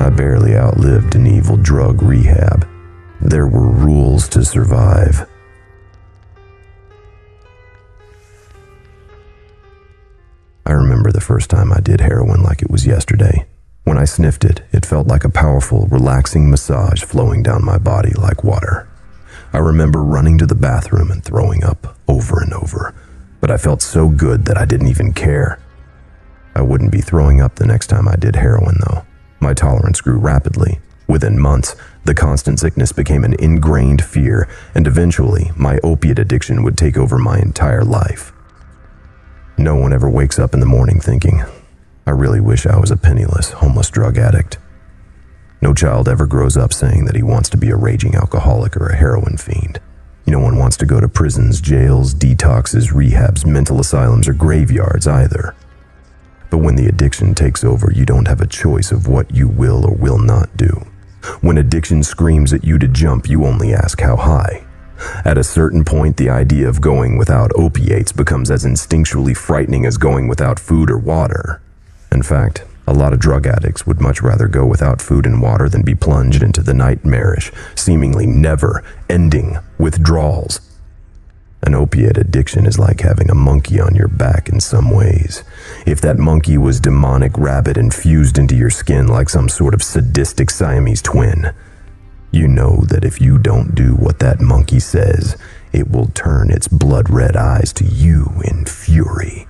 I barely outlived an evil drug rehab. There were rules to survive. I remember the first time I did heroin like it was yesterday. When I sniffed it, it felt like a powerful, relaxing massage flowing down my body like water. I remember running to the bathroom and throwing up over and over, but I felt so good that I didn't even care. I wouldn't be throwing up the next time I did heroin, though. My tolerance grew rapidly. Within months, the constant sickness became an ingrained fear, and eventually, my opiate addiction would take over my entire life. No one ever wakes up in the morning thinking, I really wish I was a penniless, homeless drug addict. No child ever grows up saying that he wants to be a raging alcoholic or a heroin fiend. No one wants to go to prisons, jails, detoxes, rehabs, mental asylums, or graveyards either. But when the addiction takes over, you don't have a choice of what you will or will not do. When addiction screams at you to jump, you only ask how high. At a certain point, the idea of going without opiates becomes as instinctually frightening as going without food or water. In fact, a lot of drug addicts would much rather go without food and water than be plunged into the nightmarish, seemingly never-ending withdrawals. An opiate addiction is like having a monkey on your back in some ways. If that monkey was demonic rabid and fused into your skin like some sort of sadistic Siamese twin, you know that if you don't do what that monkey says, it will turn its blood-red eyes to you in fury.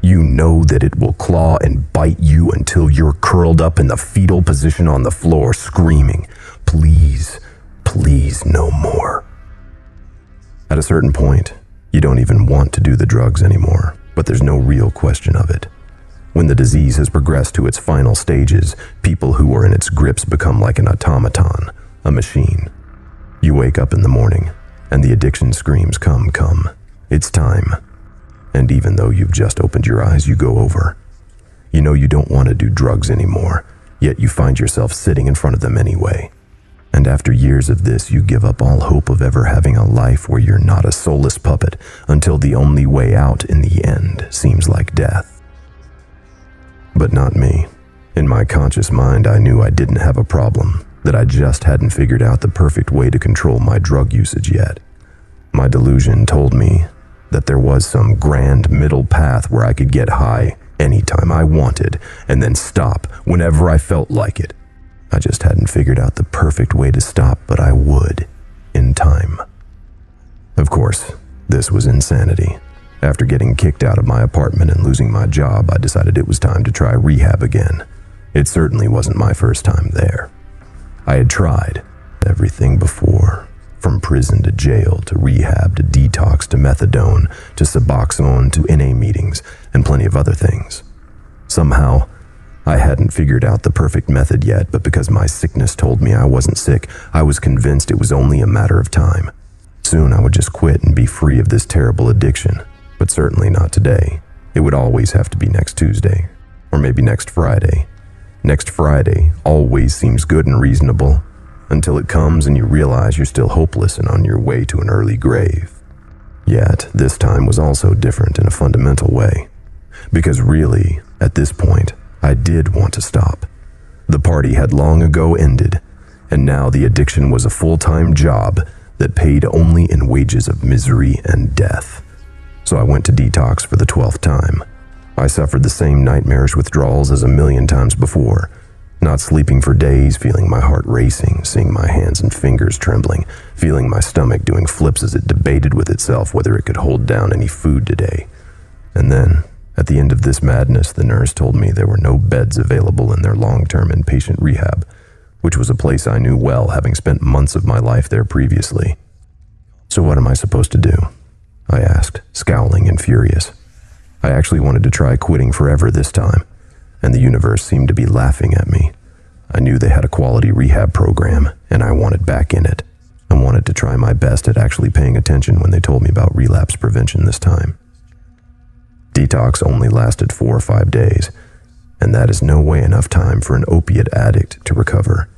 You know that it will claw and bite you until you're curled up in the fetal position on the floor, screaming, please, please, no more. At a certain point, you don't even want to do the drugs anymore, but there's no real question of it. When the disease has progressed to its final stages, people who are in its grips become like an automaton, a machine. You wake up in the morning, and the addiction screams, come, it's time. And even though you've just opened your eyes, you go over. You know you don't want to do drugs anymore, yet you find yourself sitting in front of them anyway. And after years of this, you give up all hope of ever having a life where you're not a soulless puppet until the only way out in the end seems like death. But not me. In my conscious mind, I knew I didn't have a problem, that I just hadn't figured out the perfect way to control my drug usage yet. My delusion told me that there was some grand middle path where I could get high anytime I wanted and then stop whenever I felt like it. I just hadn't figured out the perfect way to stop, but I would, in time. Of course, this was insanity. After getting kicked out of my apartment and losing my job, I decided it was time to try rehab again. It certainly wasn't my first time there. I had tried everything before, from prison to jail to rehab to detox to methadone to Suboxone to NA meetings and plenty of other things. Somehow, I hadn't figured out the perfect method yet, but because my sickness told me I wasn't sick, I was convinced it was only a matter of time. Soon I would just quit and be free of this terrible addiction, but certainly not today. It would always have to be next Tuesday, or maybe next Friday. Next Friday always seems good and reasonable, until it comes and you realize you're still hopeless and on your way to an early grave. Yet, this time was also different in a fundamental way. Because really, at this point, I did want to stop. The party had long ago ended, and now the addiction was a full-time job that paid only in wages of misery and death. So I went to detox for the 12th time. I suffered the same nightmarish withdrawals as a million times before, not sleeping for days, feeling my heart racing, seeing my hands and fingers trembling, feeling my stomach doing flips as it debated with itself whether it could hold down any food today. And then, at the end of this madness, the nurse told me there were no beds available in their long-term inpatient rehab, which was a place I knew well, having spent months of my life there previously. So what am I supposed to do? I asked, scowling and furious. I actually wanted to try quitting forever this time, and the universe seemed to be laughing at me. I knew they had a quality rehab program, and I wanted back in it. I wanted to try my best at actually paying attention when they told me about relapse prevention this time. Detox only lasted 4 or 5 days, and that is no way enough time for an opiate addict to recover.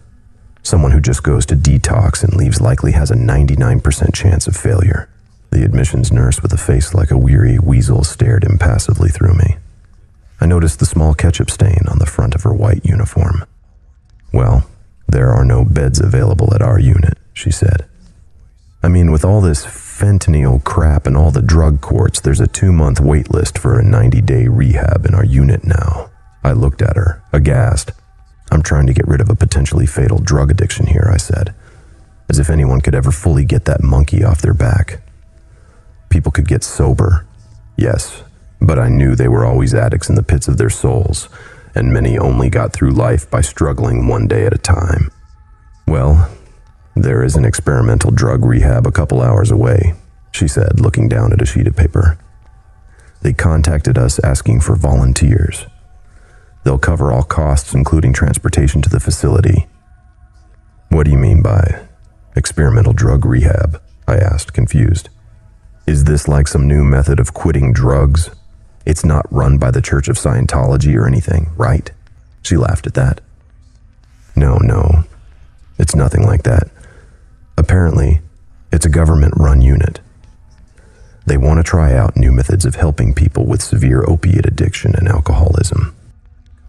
Someone who just goes to detox and leaves likely has a 99% chance of failure. The admissions nurse with a face like a weary weasel stared impassively through me. I noticed the small ketchup stain on the front of her white uniform. Well, there are no beds available at our unit, she said. I mean, with all this fentanyl crap and all the drug courts, there's a 2-month wait list for a 90-day rehab in our unit now. I looked at her, aghast. I'm trying to get rid of a potentially fatal drug addiction here, I said. As if anyone could ever fully get that monkey off their back. People could get sober, yes, but I knew they were always addicts in the pits of their souls, and many only got through life by struggling one day at a time. Well, there is an experimental drug rehab a couple hours away, she said, looking down at a sheet of paper. They contacted us asking for volunteers. They'll cover all costs, including transportation to the facility. What do you mean by experimental drug rehab? I asked, confused. Is this like some new method of quitting drugs? It's not run by the Church of Scientology or anything, right? She laughed at that. No, it's nothing like that. Apparently, it's a government-run unit. They want to try out new methods of helping people with severe opiate addiction and alcoholism.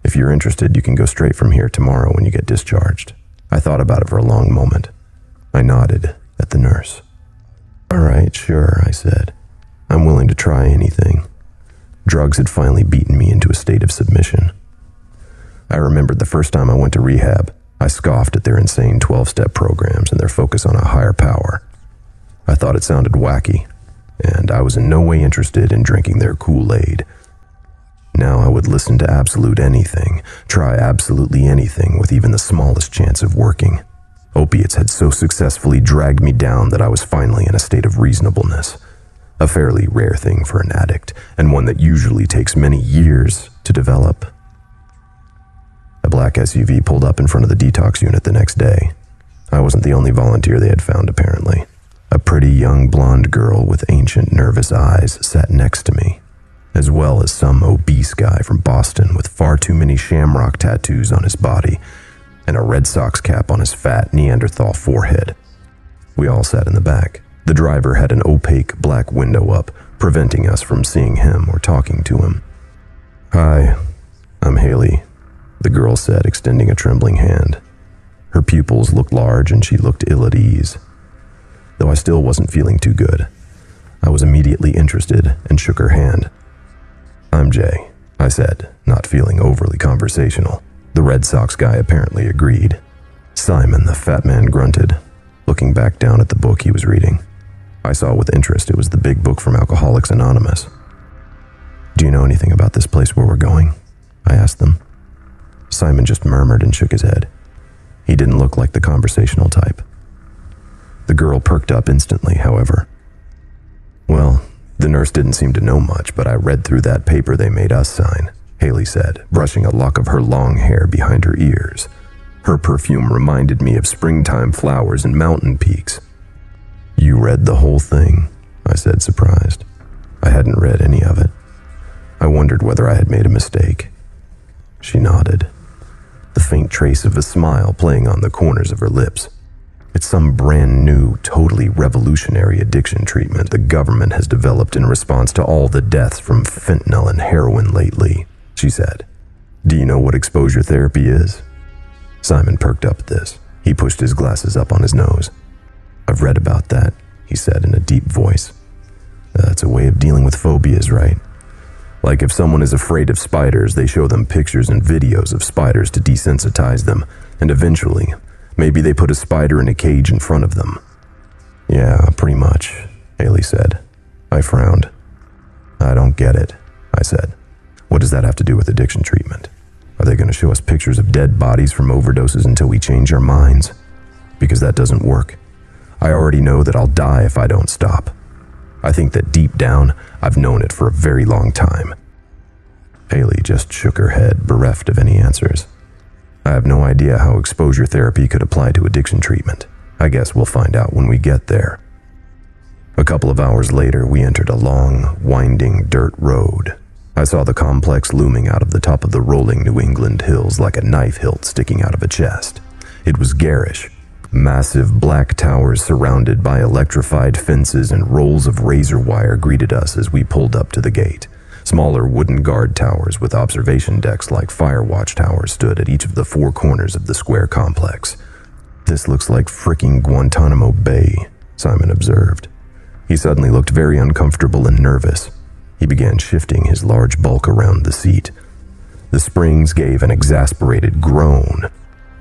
If you're interested, you can go straight from here tomorrow when you get discharged. I thought about it for a long moment. I nodded at the nurse. All right, sure, I said. I'm willing to try anything. Drugs had finally beaten me into a state of submission. I remembered the first time I went to rehab. I scoffed at their insane 12-step programs and their focus on a higher power. I thought it sounded wacky, and I was in no way interested in drinking their Kool-Aid. Now I would listen to absolute anything, try absolutely anything with even the smallest chance of working. Opiates had so successfully dragged me down that I was finally in a state of reasonableness. A fairly rare thing for an addict, and one that usually takes many years to develop. A black SUV pulled up in front of the detox unit the next day. I wasn't the only volunteer they had found, apparently. A pretty young blonde girl with ancient nervous eyes sat next to me, as well as some obese guy from Boston with far too many shamrock tattoos on his body and a Red Sox cap on his fat Neanderthal forehead. We all sat in the back. The driver had an opaque black window up, preventing us from seeing him or talking to him. Hi, I'm Haley, the girl said, extending a trembling hand. Her pupils looked large and she looked ill at ease. Though I still wasn't feeling too good, I was immediately interested and shook her hand. I'm Jay, I said, not feeling overly conversational. The Red Sox guy apparently agreed. Simon, the fat man, grunted, looking back down at the book he was reading. I saw with interest it was the big book from Alcoholics Anonymous. Do you know anything about this place where we're going? I asked them. Simon just murmured and shook his head. He didn't look like the conversational type. The girl perked up instantly, however. Well, the nurse didn't seem to know much, but I read through that paper they made us sign, Haley said, brushing a lock of her long hair behind her ears. Her perfume reminded me of springtime flowers and mountain peaks. You read the whole thing? I said, surprised. I hadn't read any of it. I wondered whether I had made a mistake. She nodded, the faint trace of a smile playing on the corners of her lips. It's some brand new, totally revolutionary addiction treatment the government has developed in response to all the deaths from fentanyl and heroin lately, she said. Do you know what exposure therapy is? Simon perked up at this. He pushed his glasses up on his nose. I've read about that, he said in a deep voice. That's a way of dealing with phobias, right? Like if someone is afraid of spiders, they show them pictures and videos of spiders to desensitize them, and eventually, maybe they put a spider in a cage in front of them. Yeah, pretty much, Haley said. I frowned. I don't get it, I said. What does that have to do with addiction treatment? Are they going to show us pictures of dead bodies from overdoses until we change our minds? Because that doesn't work. I already know that I'll die if I don't stop. I think that deep down, I've known it for a very long time. Haley just shook her head, bereft of any answers. I have no idea how exposure therapy could apply to addiction treatment. I guess we'll find out when we get there. A couple of hours later, we entered a long, winding dirt road. I saw the complex looming out of the top of the rolling New England hills like a knife hilt sticking out of a chest. It was garish. Massive black towers surrounded by electrified fences and rolls of razor wire greeted us as we pulled up to the gate. Smaller wooden guard towers with observation decks like fire watch towers stood at each of the four corners of the square complex. "This looks like fricking Guantanamo Bay," Simon observed. He suddenly looked very uncomfortable and nervous. He began shifting his large bulk around the seat. The springs gave an exasperated groan.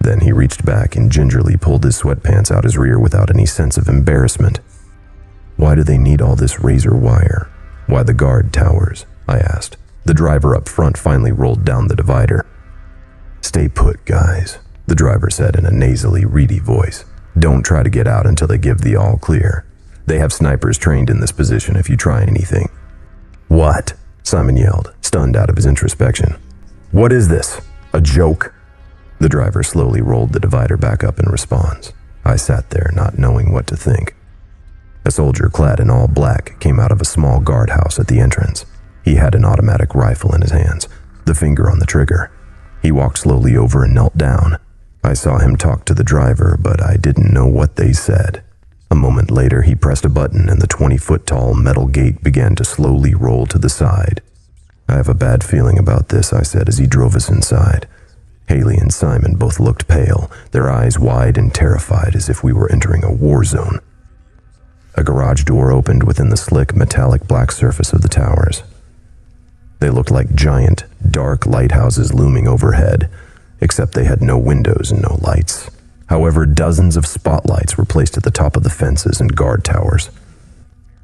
Then he reached back and gingerly pulled his sweatpants out his rear without any sense of embarrassment. "Why do they need all this razor wire? Why the guard towers?" I asked. The driver up front finally rolled down the divider. "Stay put, guys," the driver said in a nasally, reedy voice. "Don't try to get out until they give the all clear. They have snipers trained in this position if you try anything." "What?" Simon yelled, stunned out of his introspection. "What is this? A joke?" The driver slowly rolled the divider back up in response. I sat there, not knowing what to think. A soldier clad in all black came out of a small guardhouse at the entrance. He had an automatic rifle in his hands, the finger on the trigger. He walked slowly over and knelt down. I saw him talk to the driver, but I didn't know what they said. A moment later, he pressed a button and the 20-foot-tall metal gate began to slowly roll to the side. "I have a bad feeling about this," I said as he drove us inside. Haley and Simon both looked pale, their eyes wide and terrified as if we were entering a war zone. A garage door opened within the slick, metallic black surface of the towers. They looked like giant, dark lighthouses looming overhead, except they had no windows and no lights. However, dozens of spotlights were placed at the top of the fences and guard towers.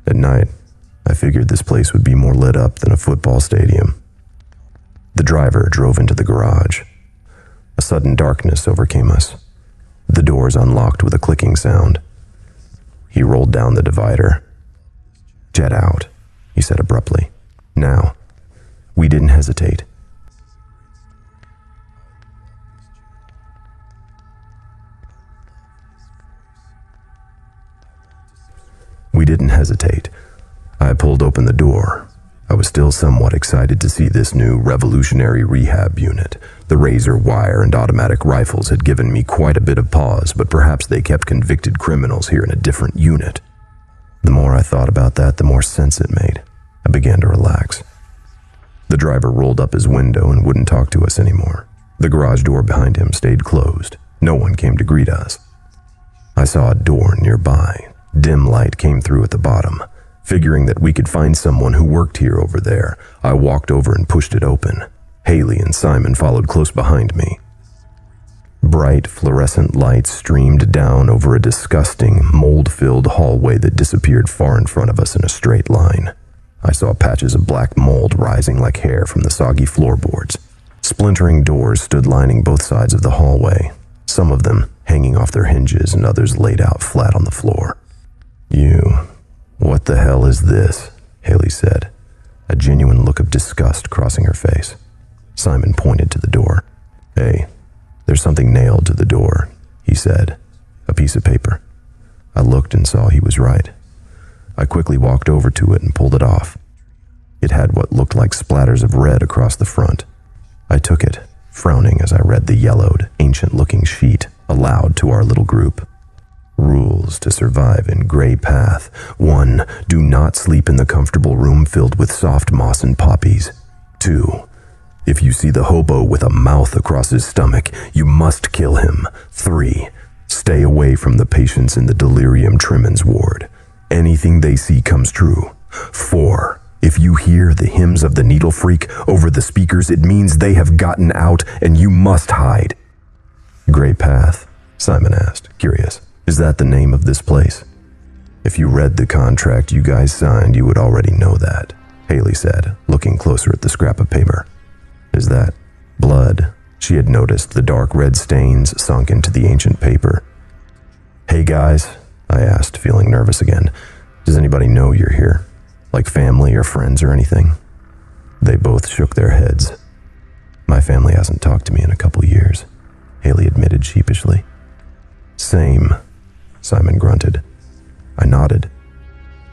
At night, I figured this place would be more lit up than a football stadium. The driver drove into the garage. A sudden darkness overcame us. The doors unlocked with a clicking sound. He rolled down the divider. "Jet out," he said abruptly. "Now." We didn't hesitate. I pulled open the door. I was still somewhat excited to see this new revolutionary rehab unit. The razor wire and automatic rifles had given me quite a bit of pause, but perhaps they kept convicted criminals here in a different unit. The more I thought about that, the more sense it made. I began to relax. The driver rolled up his window and wouldn't talk to us anymore. The garage door behind him stayed closed. No one came to greet us. I saw a door nearby. Dim light came through at the bottom. Figuring that we could find someone who worked here over there, I walked over and pushed it open. Haley and Simon followed close behind me. Bright fluorescent lights streamed down over a disgusting, mold-filled hallway that disappeared far in front of us in a straight line. I saw patches of black mold rising like hair from the soggy floorboards. Splintering doors stood lining both sides of the hallway, some of them hanging off their hinges and others laid out flat on the floor. "What the hell is this?" Haley said, a genuine look of disgust crossing her face. Simon pointed to the door. "Hey, there's something nailed to the door," he said, a piece of paper. I looked and saw he was right. I quickly walked over to it and pulled it off. It had what looked like splatters of red across the front. I took it, frowning as I read the yellowed, ancient-looking sheet aloud to our little group. "Rules to survive in Gray Path. 1. Do not sleep in the comfortable room filled with soft moss and poppies. 2. If you see the hobo with a mouth across his stomach, you must kill him. 3. Stay away from the patients in the delirium tremens ward. Anything they see comes true. 4. If you hear the hymns of the needle freak over the speakers, it means they have gotten out and you must hide." "Gray Path?" Simon asked, curious. "Is that the name of this place?" "If you read the contract you guys signed, you would already know that," Haley said, looking closer at the scrap of paper. "Is that blood?" She had noticed the dark red stains sunk into the ancient paper. "Hey guys," I asked, feeling nervous again. "Does anybody know you're here? Like family or friends or anything?" They both shook their heads. "My family hasn't talked to me in a couple years," Haley admitted sheepishly. "Same," Simon grunted. I nodded.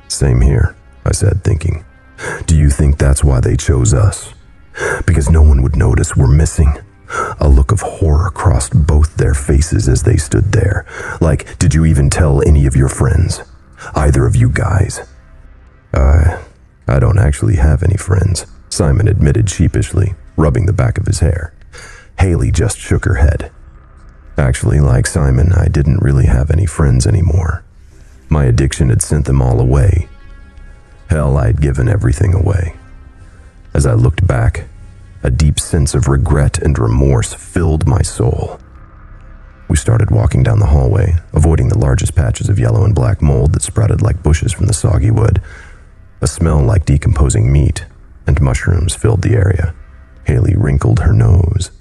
"Same here," I said, thinking. "Do you think that's why they chose us? Because no one would notice we're missing?" A look of horror crossed both their faces as they stood there. Like, "Did you even tell any of your friends? Either of you guys?" I don't actually have any friends," Simon admitted sheepishly, rubbing the back of his hair. Haley just shook her head. Actually, like Simon, I didn't really have any friends anymore. My addiction had sent them all away. Hell, I'd given everything away. As I looked back, a deep sense of regret and remorse filled my soul. We started walking down the hallway, avoiding the largest patches of yellow and black mold that sprouted like bushes from the soggy wood. A smell like decomposing meat and mushrooms filled the area. Haley wrinkled her nose.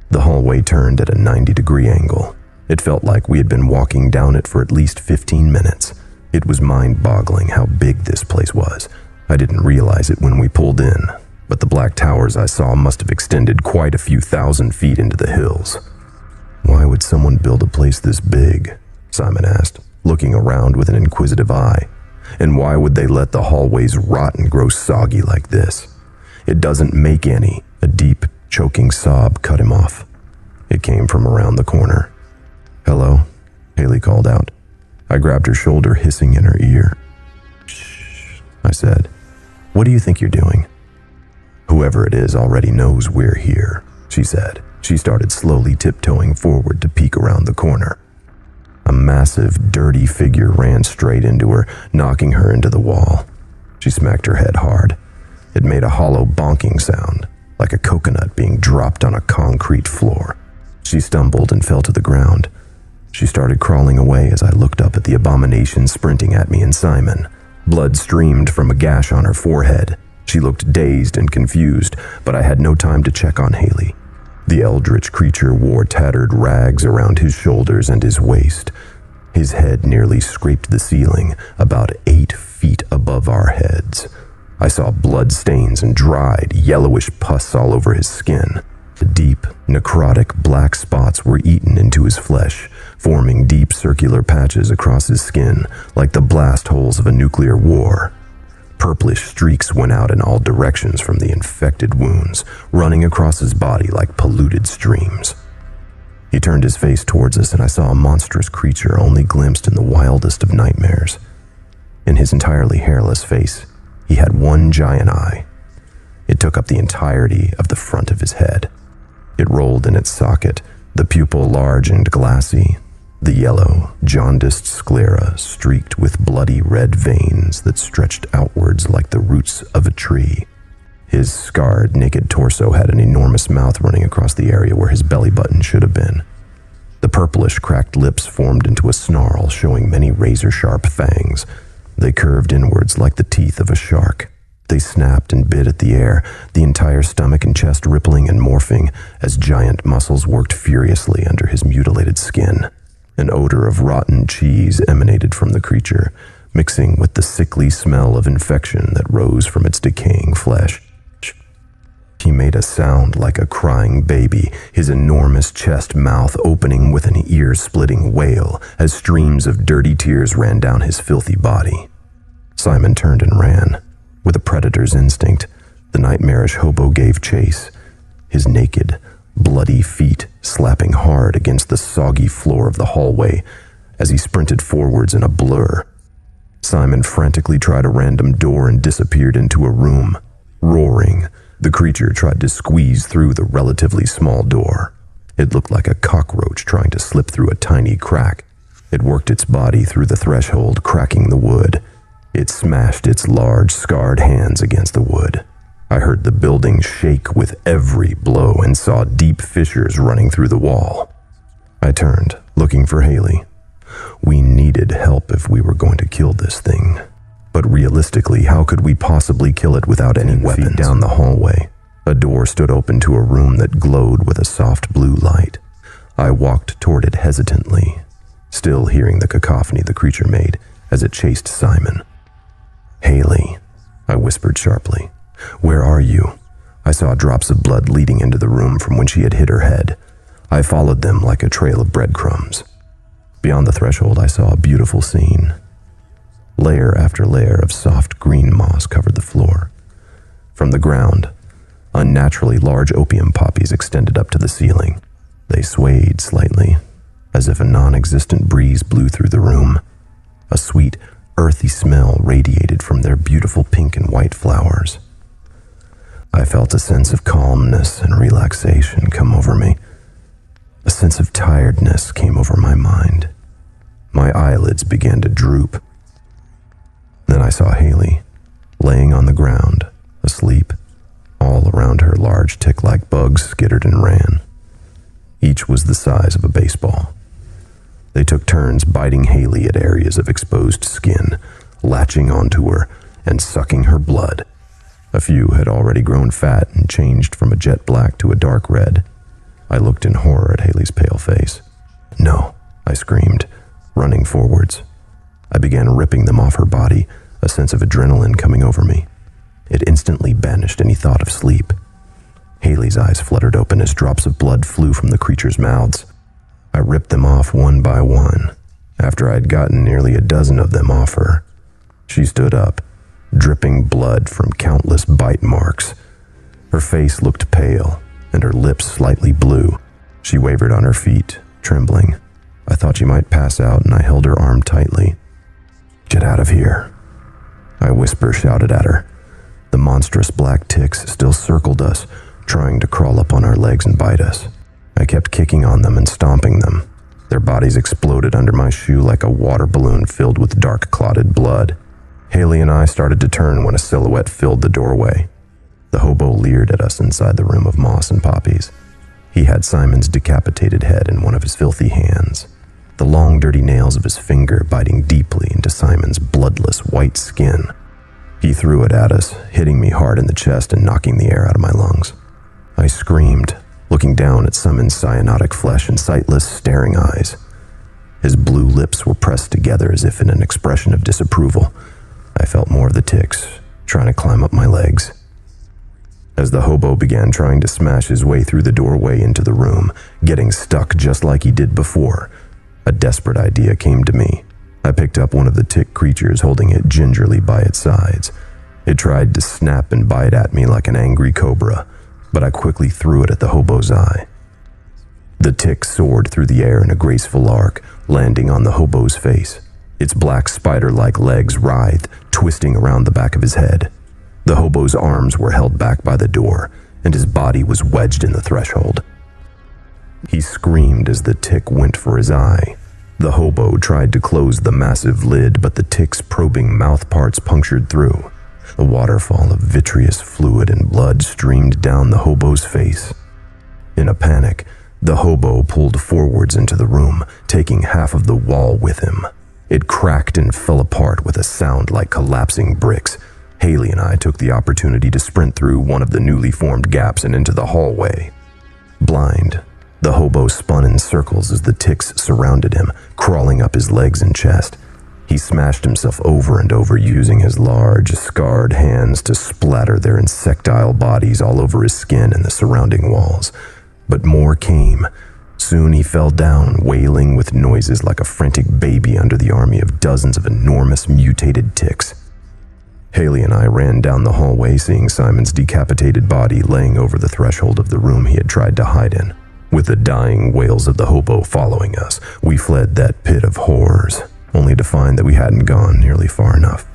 The hallway turned at a 90-degree angle. It felt like we had been walking down it for at least 15 minutes. It was mind-boggling how big this place was. I didn't realize it when we pulled in, but the black towers I saw must have extended quite a few thousand feet into the hills. Why would someone build a place this big? Simon asked, looking around with an inquisitive eye. And why would they let the hallways rot and grow soggy like this? It doesn't make any. A deep, choking sob cut him off. It came from around the corner. "Hello," Haley called out. I grabbed her shoulder, hissing in her ear. "Shh," I said. "What do you think you're doing?" "Whoever it is already knows we're here," she said. She started slowly tiptoeing forward to peek around the corner. A massive, dirty figure ran straight into her, knocking her into the wall. She smacked her head hard. It made a hollow bonking sound, like a coconut being dropped on a concrete floor. She stumbled and fell to the ground. She started crawling away as I looked up at the abomination sprinting at me and Simon. Blood streamed from a gash on her forehead. She looked dazed and confused, but I had no time to check on Haley. The eldritch creature wore tattered rags around his shoulders and his waist. His head nearly scraped the ceiling, about 8 feet above our heads. I saw blood stains and dried, yellowish pus all over his skin. The deep, necrotic black spots were eaten into his flesh, forming deep circular patches across his skin, like the blast holes of a nuclear war. Purplish streaks went out in all directions from the infected wounds, running across his body like polluted streams. He turned his face towards us, and I saw a monstrous creature only glimpsed in the wildest of nightmares. In his entirely hairless face, he had one giant eye. It took up the entirety of the front of his head. It rolled in its socket, the pupil large and glassy, the yellow, jaundiced sclera streaked with bloody red veins that stretched outwards like the roots of a tree. His scarred, naked torso had an enormous mouth running across the area where his belly button should have been. The purplish, cracked lips formed into a snarl, showing many razor-sharp fangs. They curved inwards like the teeth of a shark. They snapped and bit at the air, the entire stomach and chest rippling and morphing as giant muscles worked furiously under his mutilated skin. An odor of rotten cheese emanated from the creature, mixing with the sickly smell of infection that rose from its decaying flesh. He made a sound like a crying baby, his enormous chest mouth opening with an ear-splitting wail as streams of dirty tears ran down his filthy body. Simon turned and ran. With a predator's instinct, the nightmarish hobo gave chase, his naked, bloody feet slapping hard against the soggy floor of the hallway as he sprinted forwards in a blur. Simon frantically tried a random door and disappeared into a room. Roaring, the creature tried to squeeze through the relatively small door. It looked like a cockroach trying to slip through a tiny crack. It worked its body through the threshold, cracking the wood. It smashed its large, scarred hands against the wood. I heard the building shake with every blow and saw deep fissures running through the wall. I turned, looking for Haley. We needed help if we were going to kill this thing. But realistically, how could we possibly kill it without any weapons? Feet down the hallway, a door stood open to a room that glowed with a soft blue light. I walked toward it hesitantly, still hearing the cacophony the creature made as it chased Simon. "Haley," I whispered sharply. "Where are you?" I saw drops of blood leading into the room from when she had hit her head. I followed them like a trail of breadcrumbs. Beyond the threshold, I saw a beautiful scene. Layer after layer of soft green moss covered the floor. From the ground, unnaturally large opium poppies extended up to the ceiling. They swayed slightly, as if a non-existent breeze blew through the room. A sweet, earthy smell radiated from their beautiful pink and white flowers. I felt a sense of calmness and relaxation come over me. A sense of tiredness came over my mind. My eyelids began to droop. Then I saw Haley, laying on the ground, asleep. All around her, large tick-like bugs skittered and ran. Each was the size of a baseball. They took turns biting Haley at areas of exposed skin, latching onto her and sucking her blood. A few had already grown fat and changed from a jet black to a dark red. I looked in horror at Haley's pale face. "No," I screamed, running forwards. I began ripping them off her body, a sense of adrenaline coming over me. It instantly banished any thought of sleep. Haley's eyes fluttered open as drops of blood flew from the creatures' mouths. I ripped them off one by one. After I'd gotten nearly a dozen of them off her, she stood up, dripping blood from countless bite marks. Her face looked pale, and her lips slightly blue. She wavered on her feet, trembling. I thought she might pass out, and I held her arm tightly. "Get out of here," I shouted at her. The monstrous black ticks still circled us, trying to crawl up on our legs and bite us. I kept kicking on them and stomping them. Their bodies exploded under my shoe like a water balloon filled with dark clotted blood. Haley and I started to turn when a silhouette filled the doorway. The hobo leered at us inside the room of moss and poppies. He had Simon's decapitated head in one of his filthy hands, the long dirty nails of his finger biting deeply into Simon's bloodless white skin. He threw it at us, hitting me hard in the chest and knocking the air out of my lungs. I screamed, looking down at Simon's cyanotic flesh and sightless, staring eyes. His blue lips were pressed together as if in an expression of disapproval. I felt more of the ticks, trying to climb up my legs. As the hobo began trying to smash his way through the doorway into the room, getting stuck just like he did before, a desperate idea came to me. I picked up one of the tick creatures, holding it gingerly by its sides. It tried to snap and bite at me like an angry cobra, but I quickly threw it at the hobo's eye. The tick soared through the air in a graceful arc, landing on the hobo's face. Its black spider-like legs writhed, twisting around the back of his head. The hobo's arms were held back by the door, and his body was wedged in the threshold. He screamed as the tick went for his eye. The hobo tried to close the massive lid, but the tick's probing mouth parts punctured through. A waterfall of vitreous fluid and blood streamed down the hobo's face. In a panic, the hobo pulled forwards into the room, taking half of the wall with him. It cracked and fell apart with a sound like collapsing bricks. Haley and I took the opportunity to sprint through one of the newly formed gaps and into the hallway. Blind, the hobo spun in circles as the ticks surrounded him, crawling up his legs and chest. He smashed himself over and over, using his large, scarred hands to splatter their insectile bodies all over his skin and the surrounding walls. But more came. Soon he fell down, wailing with noises like a frantic baby under the army of dozens of enormous mutated ticks. Haley and I ran down the hallway, seeing Simon's decapitated body laying over the threshold of the room he had tried to hide in. With the dying wails of the hobo following us, we fled that pit of horrors, only to find that we hadn't gone nearly far enough.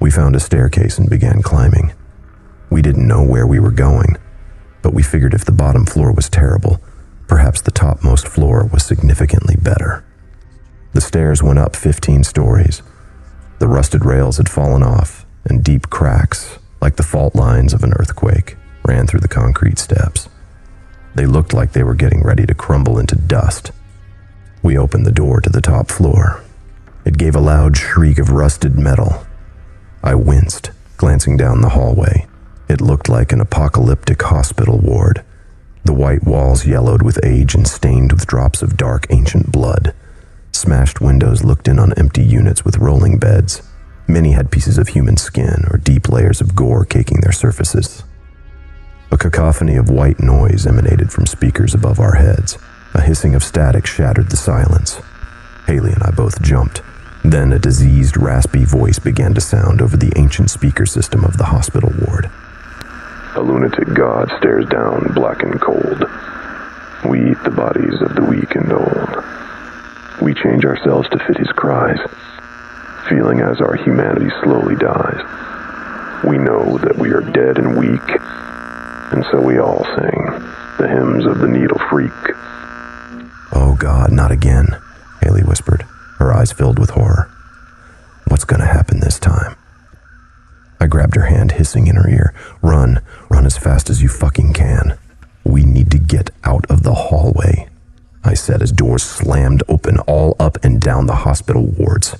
We found a staircase and began climbing. We didn't know where we were going, but we figured if the bottom floor was terrible, perhaps the topmost floor was significantly better. The stairs went up 15 stories. The rusted rails had fallen off, and deep cracks, like the fault lines of an earthquake, ran through the concrete steps. They looked like they were getting ready to crumble into dust. We opened the door to the top floor. It gave a loud shriek of rusted metal. I winced, glancing down the hallway. It looked like an apocalyptic hospital ward. The white walls yellowed with age and stained with drops of dark ancient blood. Smashed windows looked in on empty units with rolling beds. Many had pieces of human skin or deep layers of gore caking their surfaces. A cacophony of white noise emanated from speakers above our heads. A hissing of static shattered the silence. Haley and I both jumped. Then a diseased, raspy voice began to sound over the ancient speaker system of the hospital ward. A lunatic god stares down, black and cold. We eat the bodies of the weak and old. We change ourselves to fit his cries, feeling as our humanity slowly dies. We know that we are dead and weak, And so we all sang the hymns of the needle freak. "Oh God, not again," Haley whispered, her eyes filled with horror. "What's gonna happen this time?" I grabbed her hand, hissing in her ear. Run as fast as you fucking can. We need to get out of the hallway," I said as doors slammed open all up and down the hospital wards.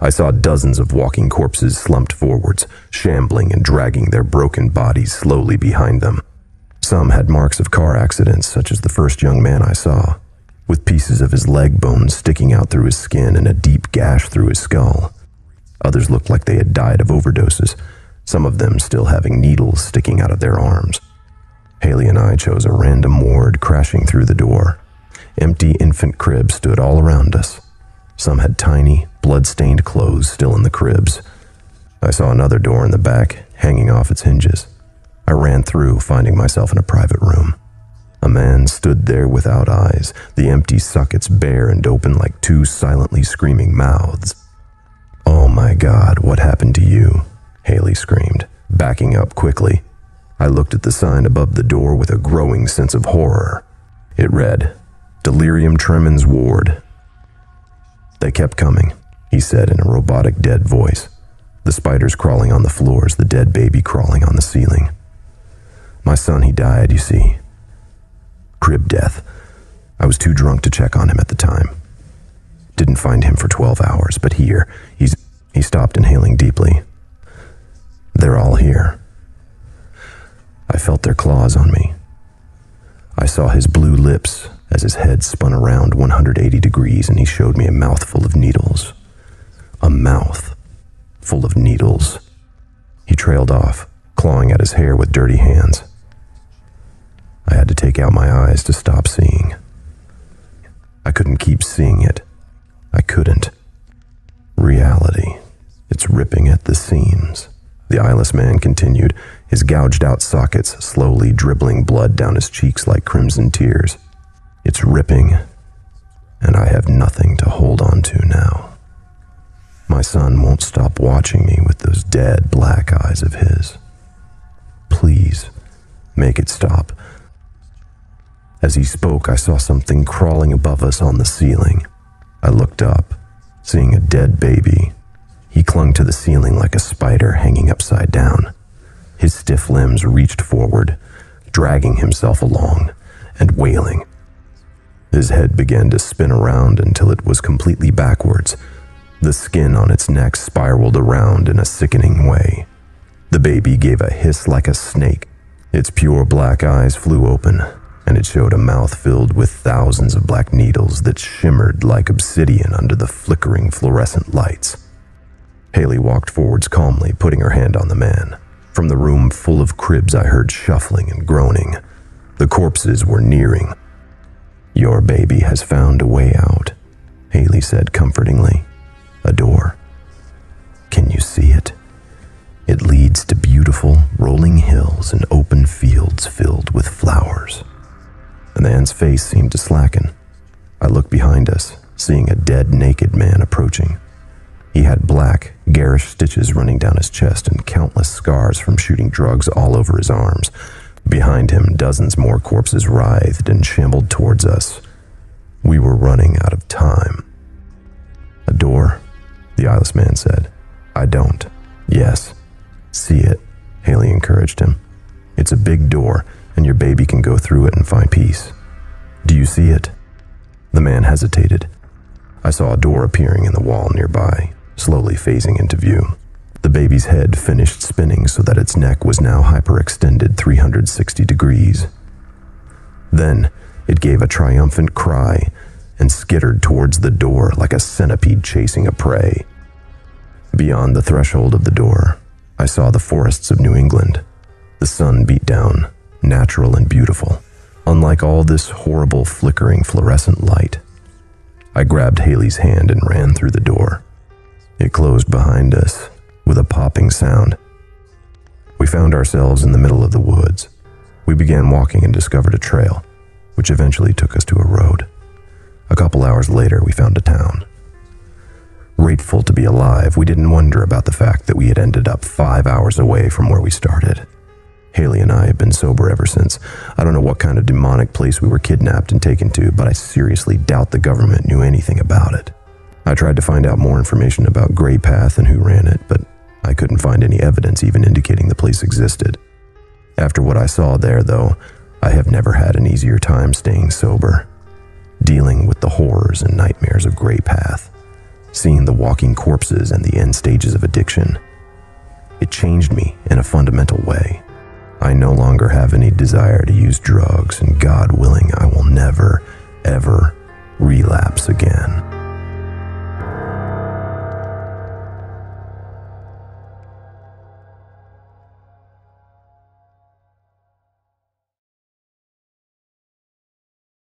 I saw dozens of walking corpses slumped forwards, shambling and dragging their broken bodies slowly behind them. Some had marks of car accidents, such as the first young man I saw, with pieces of his leg bones sticking out through his skin and a deep gash through his skull. Others looked like they had died of overdoses, some of them still having needles sticking out of their arms. Haley and I chose a random ward, crashing through the door. Empty infant cribs stood all around us. Some had tiny, blood-stained clothes still in the cribs. I saw another door in the back, hanging off its hinges. I ran through, finding myself in a private room. A man stood there without eyes, the empty sockets bare and open like two silently screaming mouths. "Oh my God, what happened to you?" Haley screamed, backing up quickly. I looked at the sign above the door with a growing sense of horror. It read, "Delirium Tremens Ward." "They kept coming," he said in a robotic, dead voice. The spiders crawling on the floors, the dead baby crawling on the ceiling. "My son, he died, you see. Crib death. I was too drunk to check on him at the time. Didn't find him for 12 hours, but here, He stopped, inhaling deeply. "They're all here." I felt their claws on me. I saw his blue lips as his head spun around 180 degrees and he showed me a mouth full of needles. A mouth full of needles. He trailed off, clawing at his hair with dirty hands. I had to take out my eyes to stop seeing. I couldn't keep seeing it. I couldn't. Reality. It's ripping at the seams. The eyeless man continued, his gouged-out sockets slowly dribbling blood down his cheeks like crimson tears. It's ripping, and I have nothing to hold on to now. My son won't stop watching me with those dead black eyes of his. Please, make it stop. As he spoke, I saw something crawling above us on the ceiling. I looked up, seeing a dead baby. He clung to the ceiling like a spider hanging upside down. His stiff limbs reached forward, dragging himself along and wailing. His head began to spin around until it was completely backwards. The skin on its neck spiraled around in a sickening way. The baby gave a hiss like a snake. Its pure black eyes flew open, and it showed a mouth filled with thousands of black needles that shimmered like obsidian under the flickering fluorescent lights. Haley walked forwards calmly, putting her hand on the man. From the room full of cribs, I heard shuffling and groaning. The corpses were nearing. "Your baby has found a way out," Haley said comfortingly. "A door. Can you see it? It leads to beautiful, rolling hills and open fields filled with flowers." The man's face seemed to slacken. I looked behind us, seeing a dead, naked man approaching. He had black, garish stitches running down his chest and countless scars from shooting drugs all over his arms. Behind him, dozens more corpses writhed and shambled towards us. We were running out of time. "A door?" the eyeless man said. "I don't." "Yes. See it," Haley encouraged him. "It's a big door, and your baby can go through it and find peace. Do you see it?" The man hesitated. I saw a door appearing in the wall nearby, slowly phasing into view. The baby's head finished spinning so that its neck was now hyperextended 360 degrees. Then it gave a triumphant cry and skittered towards the door like a centipede chasing a prey. Beyond the threshold of the door, I saw the forests of New England. The sun beat down, natural and beautiful, unlike all this horrible flickering fluorescent light. I grabbed Haley's hand and ran through the door. It closed behind us with a popping sound. We found ourselves in the middle of the woods. We began walking and discovered a trail, which eventually took us to a road. A couple hours later, we found a town. Grateful to be alive, we didn't wonder about the fact that we had ended up 5 hours away from where we started. Haley and I have been sober ever since. I don't know what kind of demonic place we were kidnapped and taken to, but I seriously doubt the government knew anything about it. I tried to find out more information about Gray Path and who ran it, but I couldn't find any evidence even indicating the place existed. After what I saw there, though, I have never had an easier time staying sober, dealing with the horrors and nightmares of Gray Path, seeing the walking corpses and the end stages of addiction. It changed me in a fundamental way. I no longer have any desire to use drugs, and God willing, I will never, ever relapse again.